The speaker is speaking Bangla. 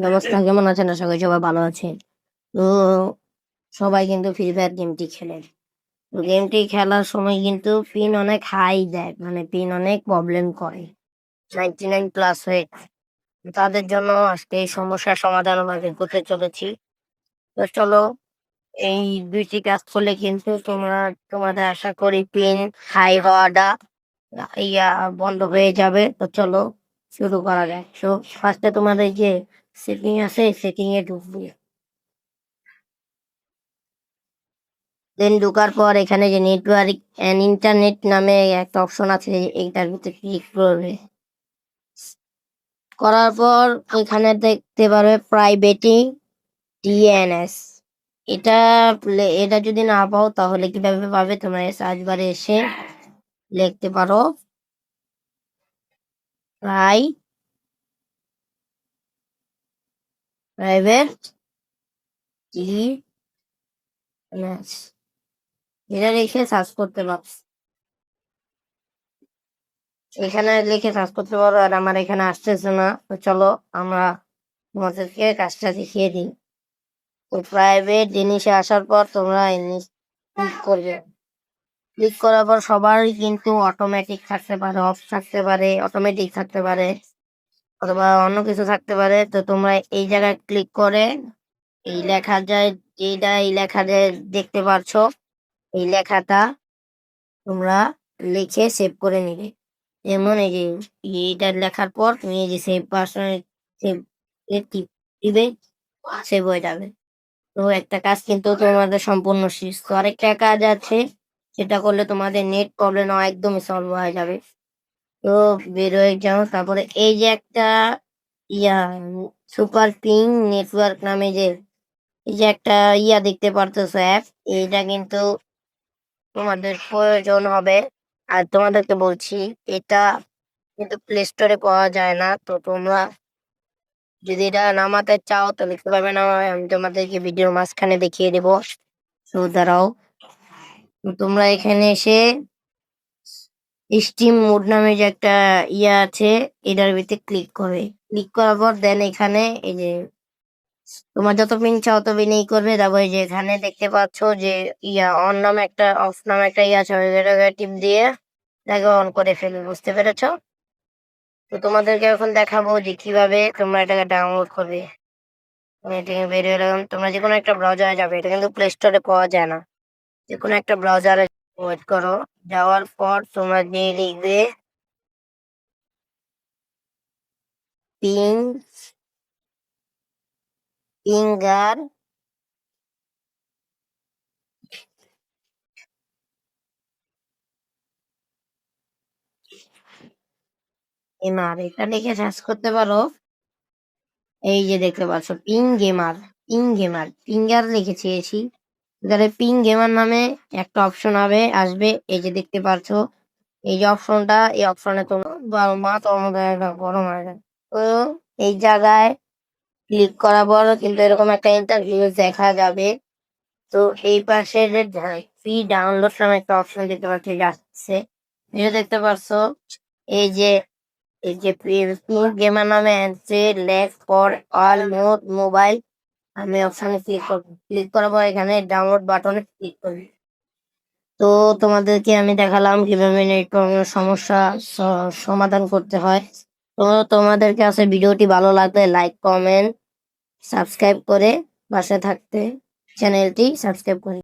নমস্কার, কেমন আছেন? আশা করি সবাই ভালো আছেন। তো সবাই কিন্তু ফ্রি ফায়ার গেমটি খেলেন। তো গেমটি খেলার সময় কিন্তু পিন অনেক হাই দেয়, মানে পিন অনেক প্রবলেম করে। 99 প্লাস হয়ে যায়। তো তাদের জন্য আজকে এই সমস্যার সমাধান আমরা বের করতে চলেছি। তো চলো, এই ২ টি কাজ করলে কিন্তু তোমাদের আশা করি পিন হাই হওয়াটা ইয়া বন্ধ হয়ে যাবে। তো চলো শুরু করা যায়। সো ফার্স্টে তোমাদের যে সেটিং আছে, সেটিং এ ঢুকবে। দেন ঢোকার পর এখানে যে নেটওয়ার্ক অ্যান্ড ইন্টারনেট নামে একটা অপশন আছে, এইটার ভিতরে ক্লিক করবে। করার পর এখানে দেখতে পারবে প্রাইভেটিং ডিএনএস। এটা এটা যদি না পাও তাহলে কিভাবে পাবে, তোমরা সার্চ বারে এসে লিখতে পারো প্রাইভেট ডিএনএস, এটা লিখে সার্চ করতে পারো। এখানে লিখে সার্চ করতে পারো, আর আমার এখানে আসতেছে না। তো চলো আমরা তোমাদেরকে কাজটা দেখিয়ে দিই। তো প্রাইভেট জিনিসে আসার পর তোমরা ক্লিক করবে। ক্লিক করার পর সবারই কিন্তু অটোমেটিক থাকতে পারে, অফ থাকতে পারে, অটোমেটিক থাকতে পারে, অথবা অন্য কিছু থাকতে পারে। তো তোমরা এই জায়গায় ক্লিক করে এই লেখা যায়, এই লেখা যায় দেখতে পাচ্ছ, এই লেখাটা তোমরা লিখে সেভ করে নিবে। যেমন এই যে এইটা লেখার পর তুমি এই যে সেভ পার্সন সেভ দিবে, সেভ হয়ে যাবে। তো একটা কাজ কিন্তু তোমাদের সম্পূর্ণ শেষ। তো আরেকটা কাজ আছে, সেটা করলে তোমাদের নেট প্রবলেম একদমই সলভ হয়ে যাবে। তো বের হয়ে যাও, তারপরে এই যে একটা ইয়া সুপার পিং নেটওয়ার্ক নামে যে এই যে একটা দেখতে পারতেছো অ্যাপ, এইটা কিন্তু তোমাদের প্রয়োজন হবে। আর তোমাদেরকে বলছি, এটা কিন্তু প্লে স্টোরে পাওয়া যায় না। তো তোমরা যদি এটা নামাতে চাও তাহলে কিভাবে নামাবে আমি তোমাদেরকে ভিডিওর মাঝখানে দেখিয়ে দেবো। তো দাঁড়াও, তো তোমরা এখানে এসে স্টিম মোড নামে যে একটা আছে, এটার ভিতরে ক্লিক করে ক্লিক করার পর দেন এখানে এই যে তোমার যত পিন চাও তত পিন করবে। তারপর এই যে এখানে দেখতে পাচ্ছ যে অন নামে একটা অফ নামে একটা আছে, ওইটাকে টিপ দিয়ে এটাকে অন করে ফেলবে। বুঝতে পেরেছো? তো তোমাদেরকে এখন দেখাবো যে কিভাবে তোমরা এটাকে ডাউনলোড করবে। আমি এটাকে বেরিয়ে এলাম, তোমরা যে কোনো একটা ব্রাউজারে যাবে, এটা কিন্তু প্লে স্টোরে পাওয়া যায় না। যে কোনো একটা ব্রাউজারে ওয়েট করো, যাওয়ার পর তোমরা গিয়ে লিখবে পিং পিঙ্গার এমআর, এটা লিখে সার্চ করতে পারো। এই যে দেখতে পাচ্ছ পিঙ্গার লিখেছি এখানে পিং গেমার নামে একটা অপশন আসবে। এই যে দেখতে পাচ্ছ এই যে অপশনটা, এই অপশনে তোমার মা তোমাদের গরম হয়ে যায়। তো এই জায়গায় ক্লিক করার পর কিন্তু এরকম একটা ইন্টারভিউ দেখা যাবে। তো এই পাশে যে ফ্রি ডাউনলোড নামে একটা অপশন দেখতে পাচ্ছি যাচ্ছে, এটা দেখতে পাচ্ছ। এই যে গেমার নামে আছে লেখ ফর অল মোড মোবাইল, আমি অপশনে ক্লিক করবো। ক্লিক করার পর এখানে ডাউনলোড বাটনে ক্লিক করবি। তো তোমাদেরকে আমি দেখালাম কিভাবে নেটওয়ার্কের সমস্যা সমাধান করতে হয়। তো তোমাদের কাছে ভিডিওটি ভালো লাগলে লাইক কমেন্ট সাবস্ক্রাইব করে পাশে থাকতে চ্যানেলটি সাবস্ক্রাইব করে